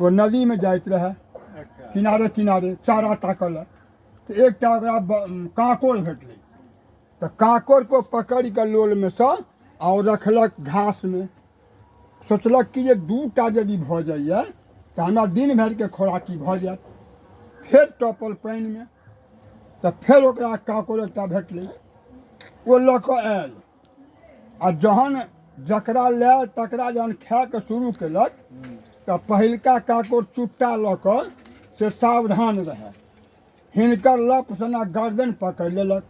वो नदी में जाइत रहे किनारे किनारे चारा ताकल तो एक काकोर भेटल तो काकोर को पकड़ के लोल में से और रखलक घास में। सोचलक कि ये दूटा यदि भ जाइए तो हमरा दिन भर के खोराकी भ जात। फिर टपल पानि में तो फिर ओकरा काकोर एकटा भेटलै वो लऽ कऽ आयल आ जहन जकरा लायल तकरा जहन खाए के शुरू केलक तो पहिलका काकोर चुपटा लऽ कऽ से सावधान रहे। हिनकर लप सना गर्दन पकड़ लेलक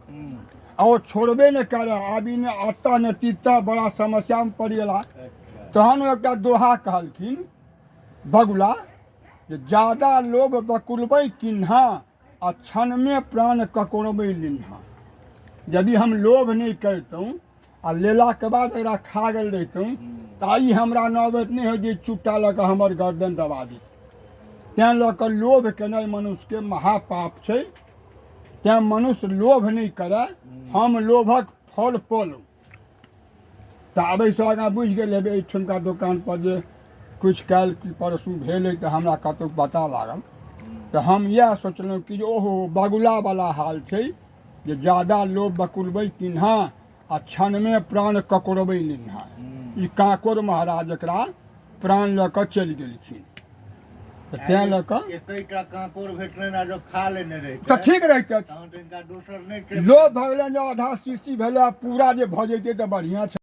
और छोड़बे न करे। आबी ने अत्ता न तीता बड़ा समस्या में पड़ गला। तहन एकटा दोहा कहलखिन बगुला जे ज्यादा लोभ बकुलबै किन्हा आ क्षण में प्राण ककोरबै लिन्हा। यदि हम लोभ नहीं करतूँ आ लेला के बाद एकरा खा गेल रहितूँ तो ई हमरा नौबत नहीं हो जे चुपटा लऽ कऽ हमर गर्दन दबा दी। तैं लऽ कऽ लोभ केनाइ मनुष्य के महापाप छै। तैं मनुष्य लोभ नहीं करे। हम लोभक फल पौलू तो अब से आगाँ बुझि गेल हेबै एहिठुनका दोकान पर जे किछु काल्हि कि परसू भेल है तो हमरा कतौ पता लागल तो हम यह सोचलहुँ कि ओहो बगुला वाला हाल छै जे ज्यादा लोभ बकुलबै किन्हा आ क्षण में प्राण ककोरबै लिन्हा। ई काकोर महाराज एकरा प्राण लऽ कऽ चलि गेलखिन। तो तैं लऽ कऽ एकटा काकोर भेटलनि आ जो खा लेने रहितै तो ठीक रहितै। तहन तऽ हिनका दोसर नहि लोभ भऽ गेलनि जे आधा शीशी भेलै पूरा जे भऽ जैतै तऽ बढ़िआँ छै।